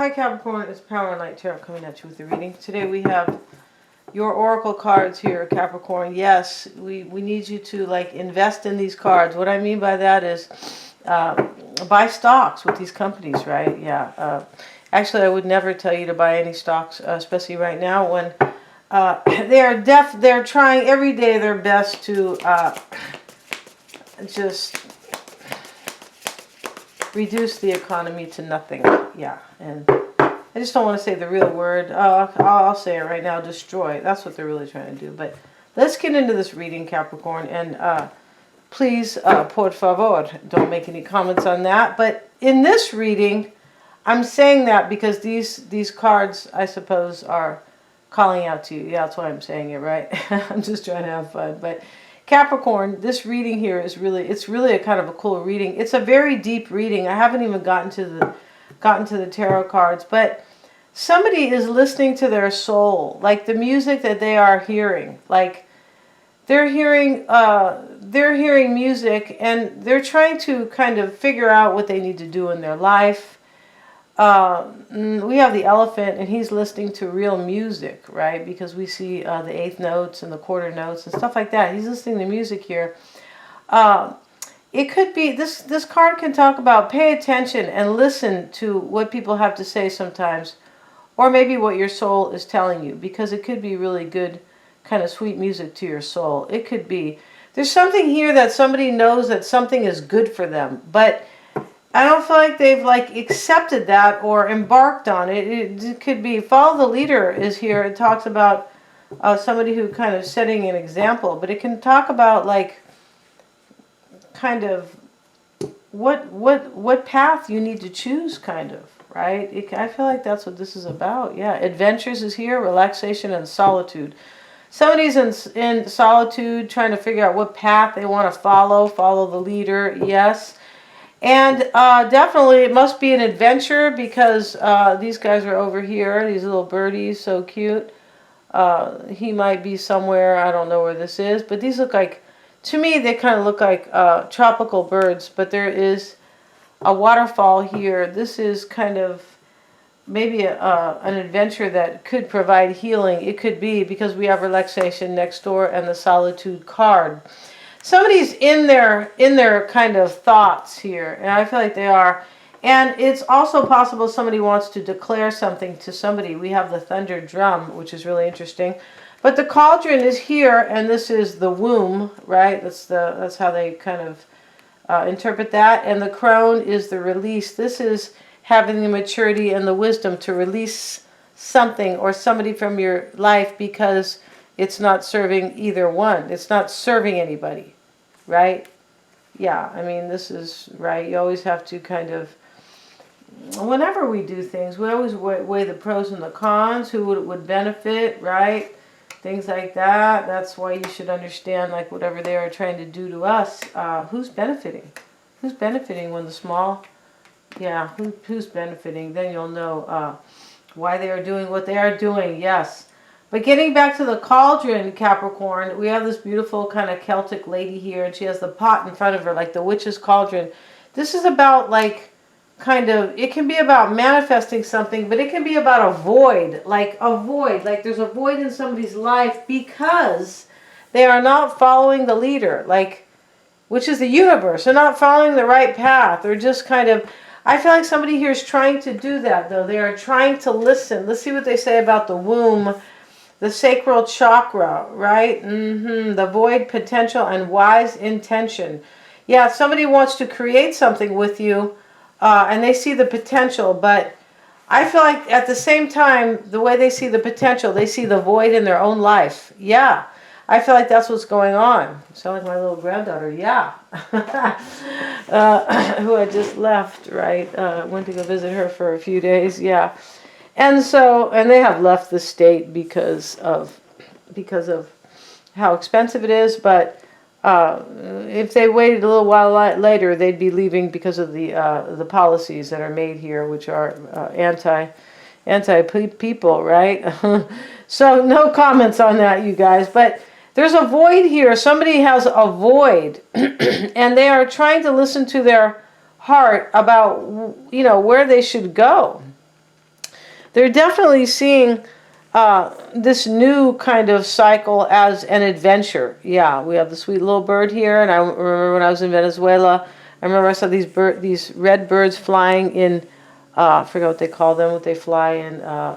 Hi Capricorn, it's Power and Light Tarot coming at you with the reading. Today we have your oracle cards here, Capricorn. Yes, we need you to invest in these cards. What I mean by that is buy stocks with these companies, right? Yeah. Actually, I would never tell you to buy any stocks, especially right now when they're trying every day their best to just reduce the economy to nothing. Yeah, and I just don't want to say the real word. I'll say it right now, destroy. That's what they're really trying to do. But let's get into this reading, Capricorn. And please, por favor, don't make any comments on that. But in this reading, I'm saying that because these cards, I suppose, are calling out to you. Yeah, that's why I'm saying it, right? I'm just trying to have fun. But Capricorn, this reading here is it's really a kind of a cool reading. It's a very deep reading. I haven't even gotten to the tarot cards, but somebody is listening to their soul, like the music that they are hearing. Like they're hearing music and they're trying to kind of figure out what they need to do in their life. We have the elephant and he's listening to real music, right? Because we see the eighth notes and the quarter notes and stuff like that. He's listening to music here. It could be, this card can talk about pay attention and listen to what people have to say sometimes. Or maybe what your soul is telling you. Because it could be really good, kind of sweet music to your soul. It could be. There's something here that somebody knows that something is good for them. But I don't feel like they've accepted that or embarked on it. It could be follow the leader is here. It talks about somebody who kind of setting an example, but it can talk about kind of what path you need to choose, kind of, right? I feel like that's what this is about. Yeah, adventures is here, relaxation and solitude. Somebody's in solitude, trying to figure out what path they want to follow the leader. Yes. And definitely it must be an adventure because these guys are over here. These little birdies, so cute. He might be somewhere. I don't know where this is. But these look like, to me, they kind of look like tropical birds. But there is a waterfall here. This is kind of maybe an adventure that could provide healing. It could be because we have relaxation next door and the solitude card. Somebody's in their kind of thoughts here, and I feel like they are. And it's also possible somebody wants to declare something to somebody. We have the thunder drum, which is really interesting. But the cauldron is here, and this is the womb, right? That's how they kind of interpret that. And the crone is the release. This is having the maturity and the wisdom to release something or somebody from your life because it's not serving either one. It's not serving anybody, right? Yeah, I mean, this is, right, you always have to kind of, whenever we do things, we always weigh the pros and the cons, who would benefit, right? Things like that. That's why you should understand, whatever they are trying to do to us, who's benefiting? Who's benefiting when the small, yeah, who's benefiting? Then you'll know why they are doing what they are doing, yes. But getting back to the cauldron, Capricorn, we have this beautiful kind of Celtic lady here, and she has the pot in front of her, like the witch's cauldron. This is about, it can be about manifesting something, but it can be about a void, like there's a void in somebody's life because they are not following the leader, which is the universe. They're not following the right path. They're just kind of, I feel like somebody here is trying to do that, though. They are trying to listen. Let's see what they say about the womb. The sacral chakra, right? The void, potential, and wise intention. Yeah, somebody wants to create something with you, and they see the potential, but I feel like at the same time, the way they see the potential, they see the void in their own life. Yeah, I feel like that's what's going on. You sound like my little granddaughter, yeah. Who I just left, right? Went to go visit her for a few days, yeah. And they have left the state because of how expensive it is. But if they waited a little while later, they'd be leaving because of the policies that are made here, which are anti people, right? So no comments on that, you guys. But there's a void here. Somebody has a void, and they are trying to listen to their heart about where they should go. they're definitely seeing this new kind of cycle as an adventure. Yeah, we have the sweet little bird here, and I remember when I was in Venezuela, I remember I saw these red birds flying in, I forgot what they call them, what they fly in, I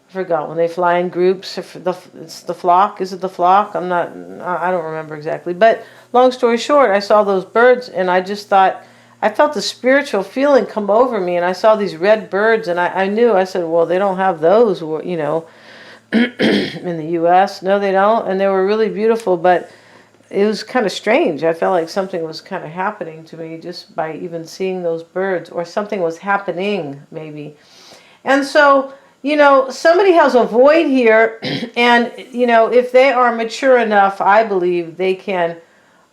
forgot, when they fly in groups, it's the flock, is it the flock? I don't remember exactly, but long story short, I saw those birds, and I just thought, I felt the spiritual feeling come over me, and I saw these red birds, and I knew, I said, well, they don't have those, you know, in the U.S. No, they don't, and they were really beautiful, but it was kind of strange. I felt like something was kind of happening to me just by even seeing those birds, or something was happening, maybe. And so, you know, somebody has a void here, and, you know, if they are mature enough, I believe they can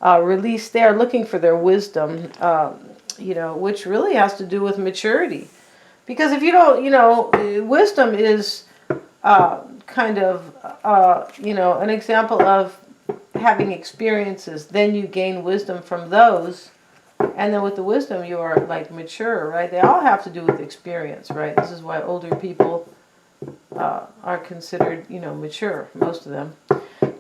release, they are looking for their wisdom, you know, which really has to do with maturity. Because if you don't, you know, wisdom is kind of, you know, an example of having experiences. Then you gain wisdom from those. And then with the wisdom, you are like mature, right? They all have to do with experience, right? This is why older people are considered, you know, mature, most of them.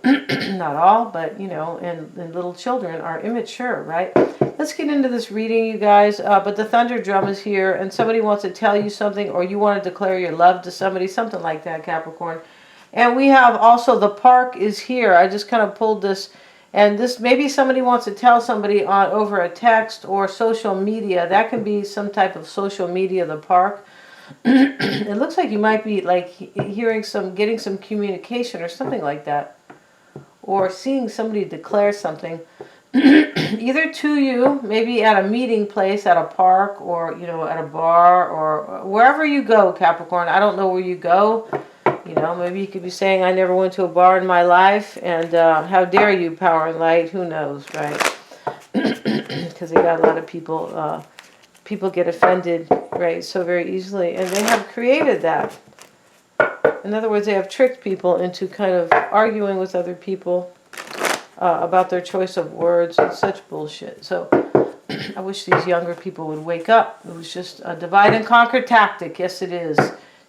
Not all, but, you know, and little children are immature, right? Let's get into this reading, you guys. But the thunder drum is here, and somebody wants to tell you something, or you want to declare your love to somebody, something like that, Capricorn. And we have also the park is here. I just kind of pulled this, and this, maybe somebody wants to tell somebody on over a text or social media. That can be some type of social media, the park. It looks like you might be like hearing getting some communication or something like that. Or seeing somebody declare something, either to you, maybe at a meeting place, at a park, or, you know, at a bar, or wherever you go, Capricorn. I don't know where you go. You know, maybe you could be saying, I never went to a bar in my life, and how dare you, power and light, who knows, right? Because they got a lot of people, people get offended, right, so very easily, and they have created that. In other words, they have tricked people into kind of arguing with other people about their choice of words and such bullshit. So I wish these younger people would wake up. It was just a divide and conquer tactic. Yes, it is.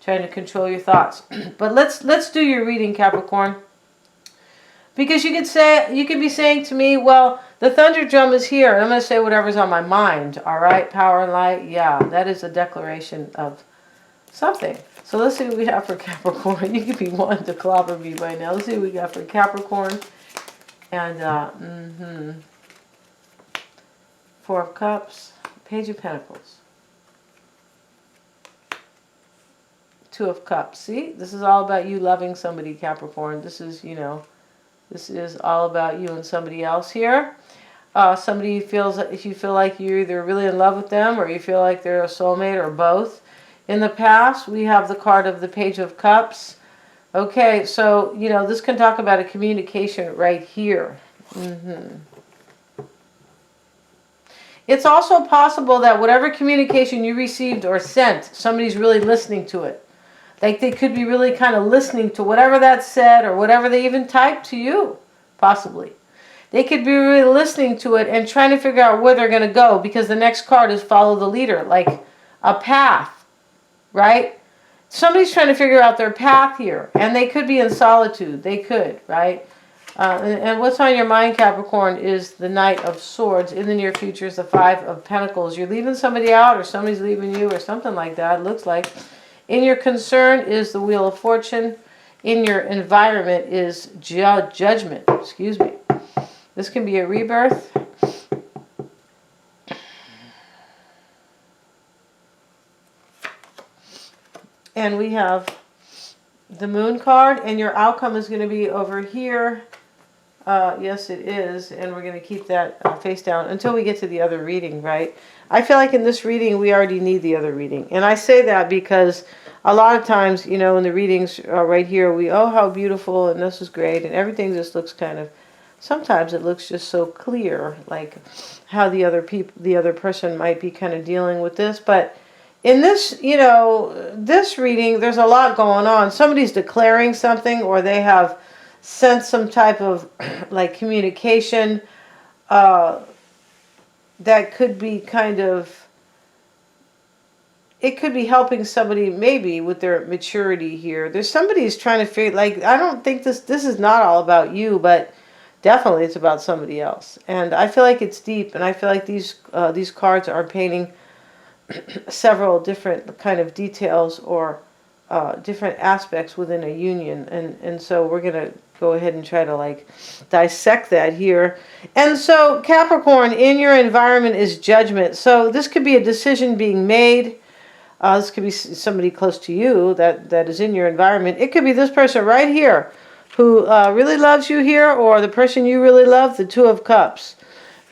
Trying to control your thoughts. But let's do your reading, Capricorn. Because you could be saying to me, well, the thunder drum is here, and I'm going to say whatever's on my mind. All right, power and light. Yeah, that is a declaration of something. So let's see what we have for Capricorn. You could be wanting to clobber me by now. Let's see what we got for Capricorn. And, Four of Cups, Page of Pentacles, Two of Cups. See, this is all about you loving somebody, Capricorn. This is, you know, this is all about you and somebody else here. Somebody feels, if you feel like you're either really in love with them, or you feel like they're a soulmate, or both. In the past, we have the card of the Page of Cups. Okay, so, you know, this can talk about a communication right here. It's also possible that whatever communication you received or sent, somebody's really listening to it. Like they could be really kind of listening to whatever that said, or whatever they even typed to you, possibly. They could be really listening to it and trying to figure out where they're going to go, because the next card is follow the leader, like a path. Right? Somebody's trying to figure out their path here. And they could be in solitude. They could, right? And what's on your mind, Capricorn, is the Knight of Swords. In the near future is the Five of Pentacles. You're leaving somebody out, or somebody's leaving you, or something like that, it looks like. In your concern is the Wheel of Fortune. In your environment is Judgment. Excuse me. This can be a rebirth. And we have the Moon card, and your outcome is going to be over here. Yes, it is. And we're going to keep that face down until we get to the other reading, right? I feel like in this reading, we already need the other reading. And I say that because a lot of times, you know, in the readings right here, oh, how beautiful, and this is great, and everything just looks kind of, sometimes it looks just so clear, like how the other person might be kind of dealing with this. But in this, you know, this reading, there's a lot going on. Somebody's declaring something, or they have sent some type of like communication that could be kind of it could be helping somebody maybe with their maturity here. There's somebody who's trying to figure, like, I don't think this is not all about you, but definitely it's about somebody else. And I feel like it's deep, and I feel like these cards are painting several different kind of details or different aspects within a union. And so we're going to go ahead and try to like dissect that here. And so Capricorn, in your environment is judgment. So this could be a decision being made. This could be somebody close to you that is in your environment. It could be this person right here who really loves you here, or the person you really love, the Two of Cups.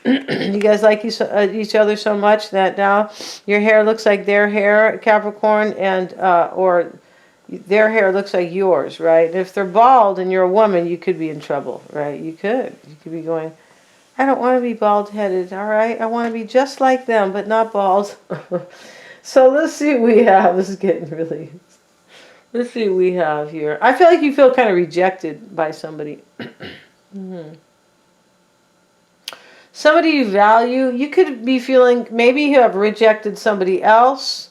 You guys like each other so much that now your hair looks like their hair, Capricorn, and or their hair looks like yours, right? And if they're bald and you're a woman, you could be in trouble, right? You could be going, I don't want to be bald-headed, all right? I want to be just like them, but not bald. So let's see what we have. This is getting really... Let's see what we have here. I feel like you feel kind of rejected by somebody. Somebody you value. You could be feeling, maybe you have rejected somebody else,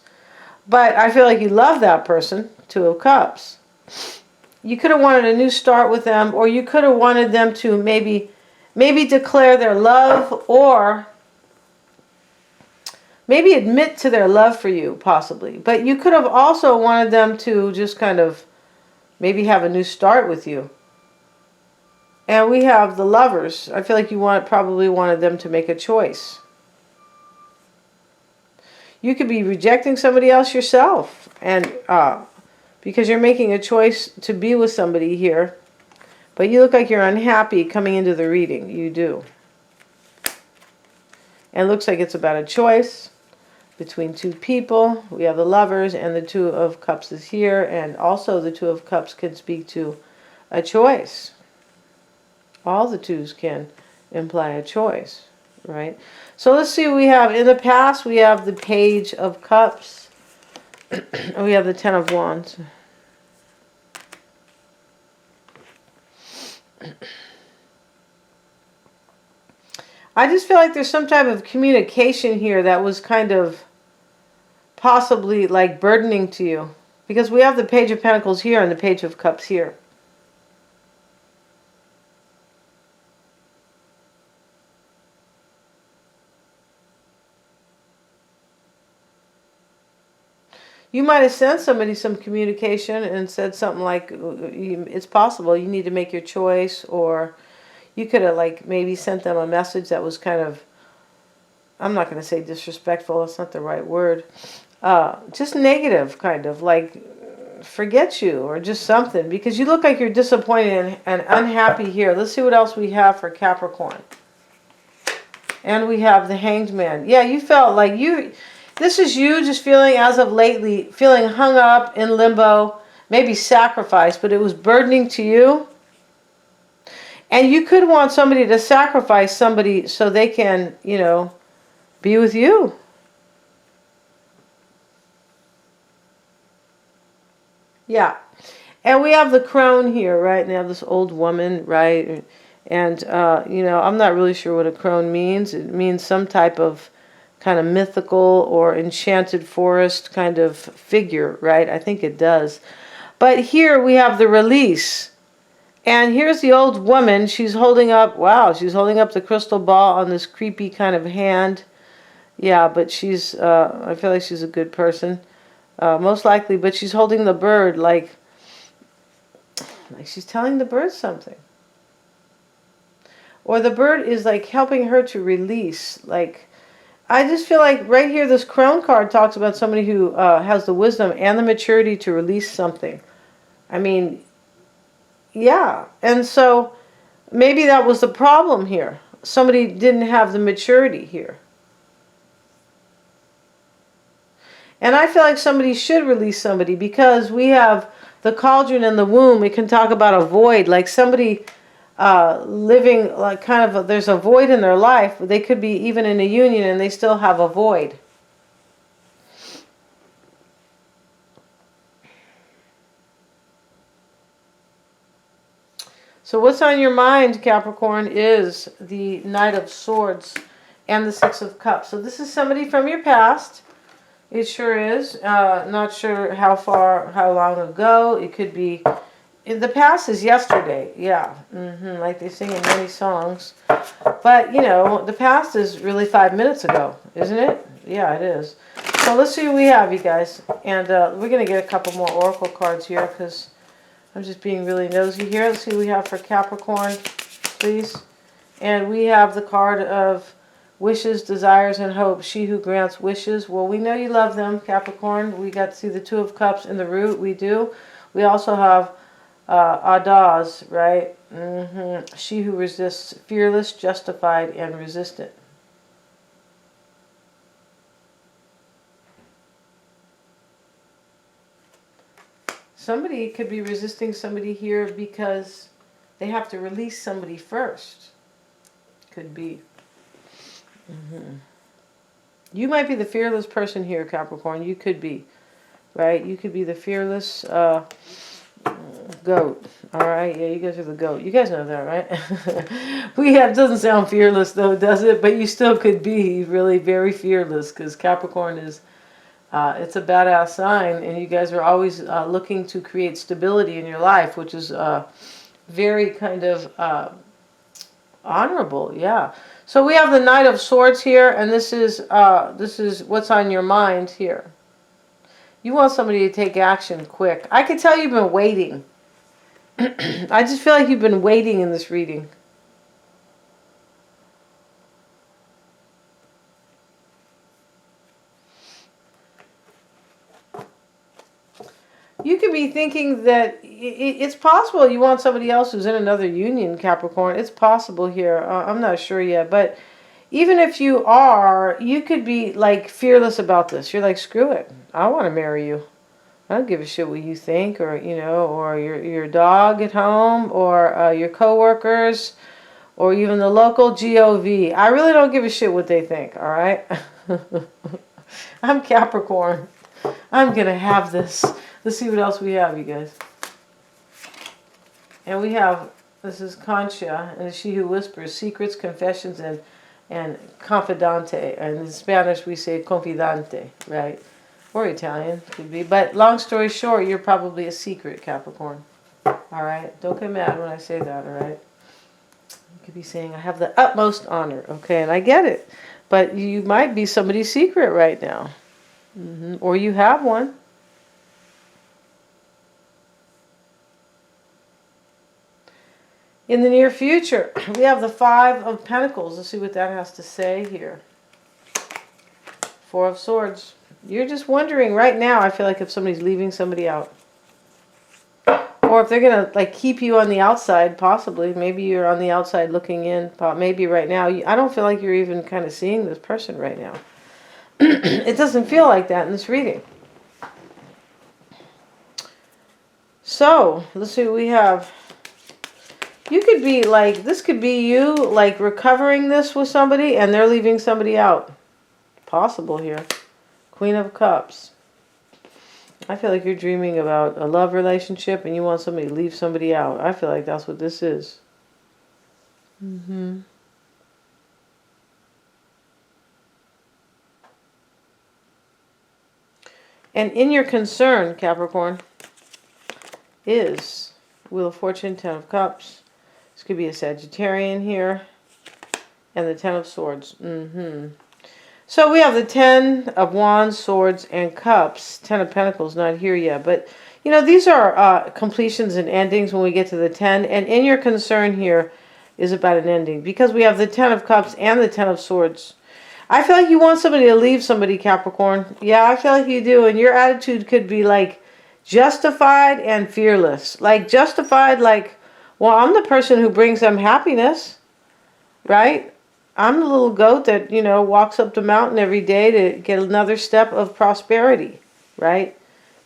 but I feel like you love that person. Two of Cups. You could have wanted a new start with them, or you could have wanted them to maybe declare their love, or maybe admit to their love for you, possibly. But you could have also wanted them to just kind of maybe have a new start with you. And we have the Lovers. I feel like you probably wanted them to make a choice. You could be rejecting somebody else yourself, and because you're making a choice to be with somebody here. But you look like you're unhappy coming into the reading. You do. And it looks like it's about a choice between two people. We have the Lovers, and the Two of Cups is here. And also the Two of Cups can speak to a choice. All the twos can imply a choice, right? So let's see what we have. In the past, we have the Page of Cups. And we have the Ten of Wands. I just feel like there's some type of communication here that was kind of possibly like burdening to you. Because we have the Page of Pentacles here and the Page of Cups here. You might have sent somebody some communication and said something like, it's possible, you need to make your choice, or you could have like maybe sent them a message that was kind of, I'm not going to say disrespectful, that's not the right word, just negative, kind of like forget you or just something, because you look like you're disappointed and unhappy here. Let's see what else we have for Capricorn. And we have the Hanged Man. Yeah, you felt like this is you just feeling, as of lately, feeling hung up in limbo, maybe sacrificed, but it was burdening to you. And you could want somebody to sacrifice somebody so they can, you know, be with you. Yeah. And we have the crone here, right? And we have this old woman, right? And, you know, I'm not really sure what a crone means. It means some type of kind of mythical or enchanted forest kind of figure, right? I think it does. But here we have the Release. And here's the old woman. She's holding up, wow, she's holding up the crystal ball on this creepy kind of hand. Yeah, but she's, I feel like she's a good person. Most likely, but she's holding the bird like she's telling the bird something. Or the bird is like helping her to release, like, I just feel like right here, this Crone card talks about somebody who has the wisdom and the maturity to release something. I mean, yeah. And so maybe that was the problem here. Somebody didn't have the maturity here. And I feel like somebody should release somebody, because we have the cauldron and the womb. We can talk about a void, like somebody living like kind of there's a void in their life. They could be even in a union and they still have a void. So what's on your mind, Capricorn, is the Knight of Swords and the Six of Cups. So this is somebody from your past. It sure is. Not sure how long ago. It could be. The past is yesterday. Yeah. Like they sing in many songs. But, you know, the past is really 5 minutes ago, isn't it? Yeah, it is. So let's see what we have, you guys. And we're going to get a couple more oracle cards here because I'm just being really nosy here. Let's see what we have for Capricorn, please. And we have the card of wishes, desires, and hopes. She who grants wishes. Well, we know you love them, Capricorn. We got to see the Two of Cups in the root. We do. We also have Audaz, right? She who resists, fearless, justified, and resistant. Somebody could be resisting somebody here because they have to release somebody first. Could be. You might be the fearless person here, Capricorn. You could be, right? You could be the fearless goat. All right, yeah, you guys are the goat. You guys know that, right? Doesn't sound fearless though, does it? But you still could be really very fearless because Capricorn is, it's a badass sign, and you guys are always looking to create stability in your life, which is very kind of honorable, yeah. So we have the Knight of Swords here, and this is what's on your mind here. You want somebody to take action quick. I can tell you've been waiting. I just feel like you've been waiting in this reading. You could be thinking that it's possible you want somebody else who's in another union, Capricorn. It's possible here. I'm not sure yet, but even if you are, you could be like fearless about this. You're like, screw it. I want to marry you. I don't give a shit what you think, or you know, or your dog at home, or your coworkers, or even the local GOV. I really don't give a shit what they think. All right. I'm Capricorn. I'm gonna have this. Let's see what else we have, you guys. And we have, this is Concha, and she who whispers secrets, confessions, and confidante. And in Spanish we say confidante, right? Or Italian, could be. But long story short, you're probably a secret, Capricorn. All right? Don't get mad when I say that, all right? You could be saying, I have the utmost honor, okay? And I get it. But you might be somebody's secret right now. Or you have one. In the near future, we have the Five of Pentacles. Let's see what that has to say here. Four of Swords. You're just wondering right now, I feel like, if somebody's leaving somebody out. Or if they're going to like keep you on the outside, possibly. Maybe you're on the outside looking in. Maybe right now. I don't feel like you're even kind of seeing this person right now. It doesn't feel like that in this reading. So, let's see what we have. You could be like, this could be you like recovering this with somebody and they're leaving somebody out. Possible here. Queen of Cups. I feel like you're dreaming about a love relationship and you want somebody to leave somebody out. I feel like that's what this is. And in your concern, Capricorn, is Wheel of Fortune, Ten of Cups. This could be a Sagittarian here. And the Ten of Swords. So we have the Ten of Wands, Swords, and Cups. Ten of Pentacles not here yet. But, you know, these are completions and endings when we get to the 10. And in your concern here is about an ending. Because we have the Ten of Cups and the Ten of Swords. I feel like you want somebody to leave somebody, Capricorn. Yeah, I feel like you do. And your attitude could be like justified and fearless. Like justified, like, well, I'm the person who brings them happiness. Right? I'm the little goat that, you know, walks up the mountain every day to get another step of prosperity, right?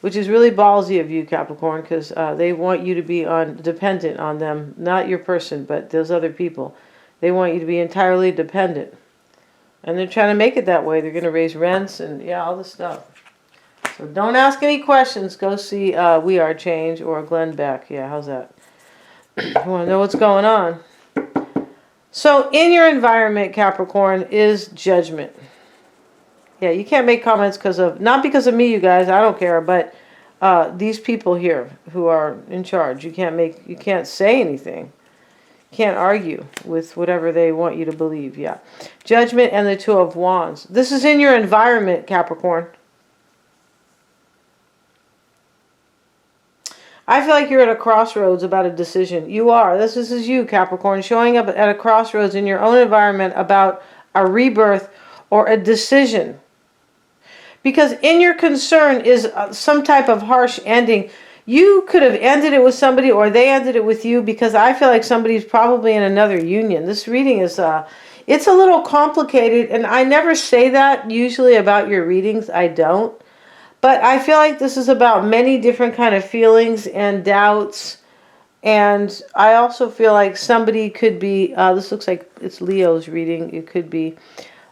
Which is really ballsy of you, Capricorn, because they want you to be dependent on them. Not your person, but those other people. They want you to be entirely dependent. And they're trying to make it that way. They're going to raise rents and, yeah, all this stuff. So don't ask any questions. Go see We Are Change or Glenn Beck. Yeah, how's that? You want to know what's going on? So in your environment, Capricorn, is judgment. Yeah, you can't make comments because of, not because of me, you guys, I don't care, but these people here who are in charge, you can't say anything. Can't argue with whatever they want you to believe. Yeah. Judgment and the Two of Wands. This is in your environment, Capricorn. I feel like you're at a crossroads about a decision. You are. This is you, Capricorn, showing up at a crossroads in your own environment about a rebirth or a decision. Because in your concern is some type of harsh ending. You could have ended it with somebody or they ended it with you, because I feel like somebody's probably in another union. This reading is, it's a little complicated, and I never say that usually about your readings. I don't. But I feel like this is about many different kind of feelings and doubts. And I also feel like somebody could be, this looks like it's Leo's reading. It could be,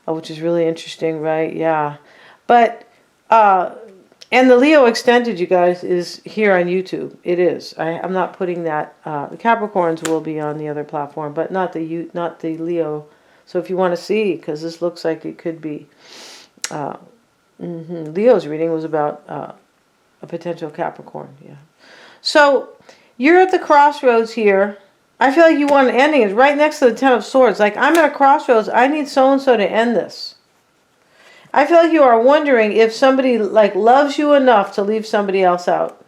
which is really interesting, right? Yeah. But, and the Leo Extended, you guys, is here on YouTube. It is. I'm not putting that. The Capricorns will be on the other platform, but not the Leo. So if you want to see, because this looks like it could be... Leo's reading was about a potential Capricorn. Yeah. So you're at the crossroads here. I feel like you want an ending. It's right next to the Ten of Swords. Like, I'm at a crossroads. I need so-and-so to end this. I feel like you are wondering if somebody like loves you enough to leave somebody else out.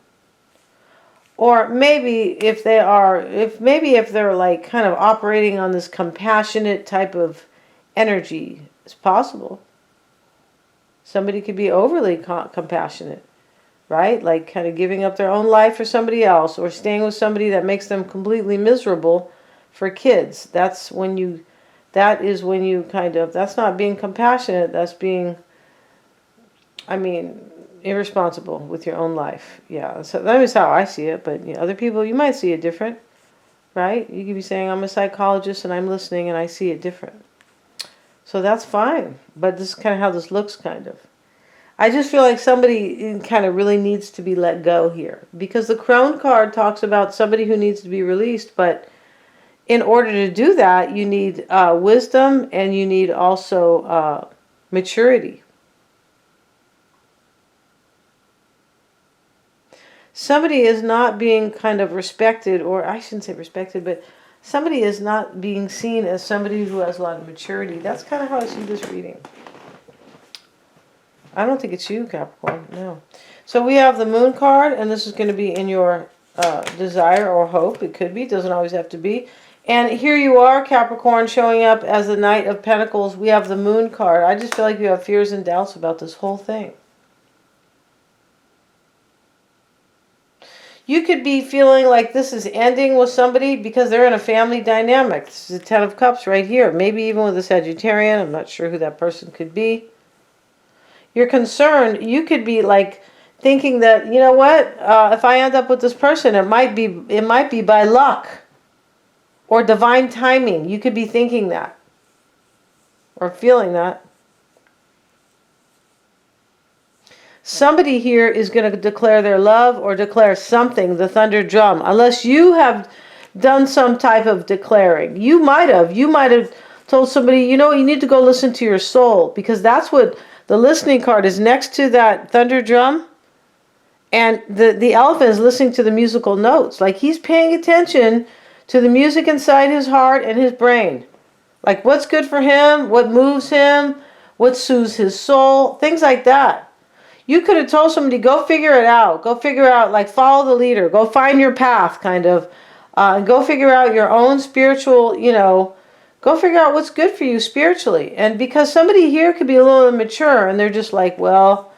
Or maybe if they're like kind of operating on this compassionate type of energy. It's possible. Somebody could be overly compassionate, right? Like kind of giving up their own life for somebody else, or staying with somebody that makes them completely miserable for kids. That is when you kind of, that's not being compassionate, that's being, irresponsible with your own life. Yeah, so that is how I see it, but other people, you might see it different, right? You could be saying, I'm a psychologist and I'm listening and I see it different. So that's fine, but this is kind of how this looks, kind of. I just feel like somebody kind of really needs to be let go here, because the Crone card talks about somebody who needs to be released, but in order to do that, you need wisdom, and you need also maturity. Somebody is not being kind of respected, or I shouldn't say respected, but somebody is not being seen as somebody who has a lot of maturity. That's kind of how I see this reading. I don't think it's you, Capricorn. No. So we have the Moon card, and this is going to be in your desire or hope. It could be. It doesn't always have to be. And here you are, Capricorn, showing up as the Knight of Pentacles. We have the Moon card. I just feel like you have fears and doubts about this whole thing. You could be feeling like this is ending with somebody because they're in a family dynamic. This is the Ten of Cups right here. Maybe even with a Sagittarian. I'm not sure who that person could be. You're concerned. You could be like thinking that, you know what? If I end up with this person, it might be by luck or divine timing. You could be thinking that or feeling that. Somebody here is going to declare their love or declare something, the thunder drum, unless you have done some type of declaring. You might have told somebody, you know, you need to go listen to your soul, because that's what the listening card is next to that thunder drum. And the elephant is listening to the musical notes. Like, he's paying attention to the music inside his heart and his brain. Like, what's good for him, what moves him, what soothes his soul, things like that. You could have told somebody, go figure it out. Go figure out, like, follow the leader. Go find your path, kind of. Go figure out your own spiritual, go figure out what's good for you spiritually. And because somebody here could be a little immature, and they're just like, well,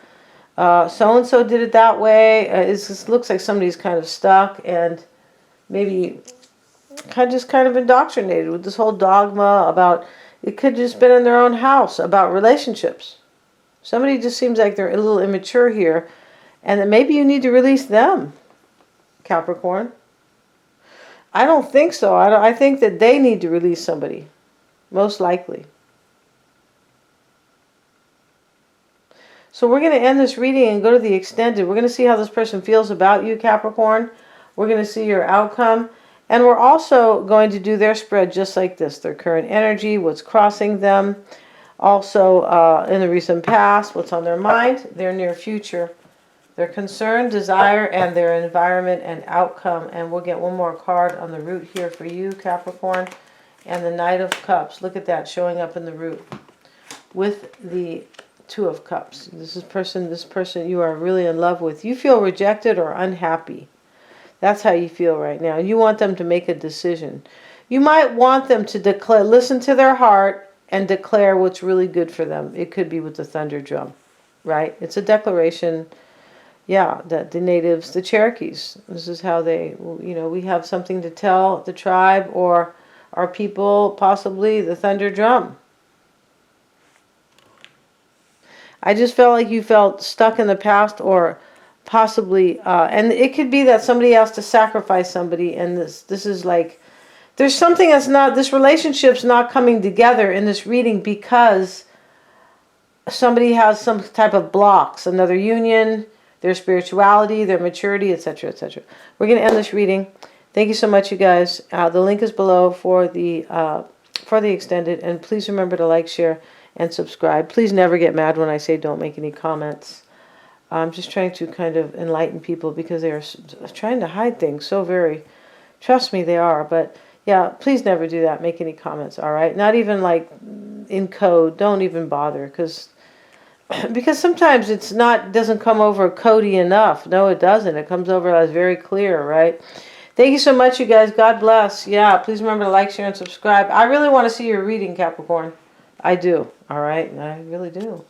so-and-so did it that way. It just looks like somebody's kind of stuck and maybe kind of indoctrinated with this whole dogma about, it could just been in their own house, about relationships. Somebody just seems like they're a little immature here, and that maybe you need to release them, Capricorn. I don't think so. I think that they need to release somebody, most likely. So we're going to end this reading and go to the extended. We're going to see how this person feels about you, Capricorn. We're going to see your outcome. And we're also going to do their spread just like this. Their current energy, what's crossing them. Also, in the recent past, what's on their mind, their near future, their concern, desire, and their environment and outcome. And we'll get one more card on the root here for you, Capricorn. And the Knight of Cups. Look at that showing up in the root with the Two of Cups. This person you are really in love with. You feel rejected or unhappy. That's how you feel right now. You want them to make a decision. You might want them to declare, listen to their heart and declare what's really good for them. It could be with the thunder drum, right? It's a declaration, yeah, that the natives, the Cherokees, this is how they, we have something to tell the tribe or our people, possibly the thunder drum. I just felt like you felt stuck in the past, or possibly, and it could be that somebody has to sacrifice somebody, and this is like, there's something that's not, this relationship's not coming together in this reading because somebody has some type of blocks, another union, their spirituality, their maturity, etc., etc. We're going to end this reading. Thank you so much, you guys. The link is below for the extended, and please remember to like, share, and subscribe. Please never get mad when I say don't make any comments. I'm just trying to kind of enlighten people because they are trying to hide things so very, trust me, they are. But yeah, please never do that. Make any comments, all right? Not even like in code. Don't even bother because sometimes it's not, doesn't come over codey enough. No, it doesn't. It comes over as very clear, right? Thank you so much, you guys. God bless. Yeah, please remember to like, share, and subscribe. I really want to see your reading, Capricorn. I do. All right? I really do.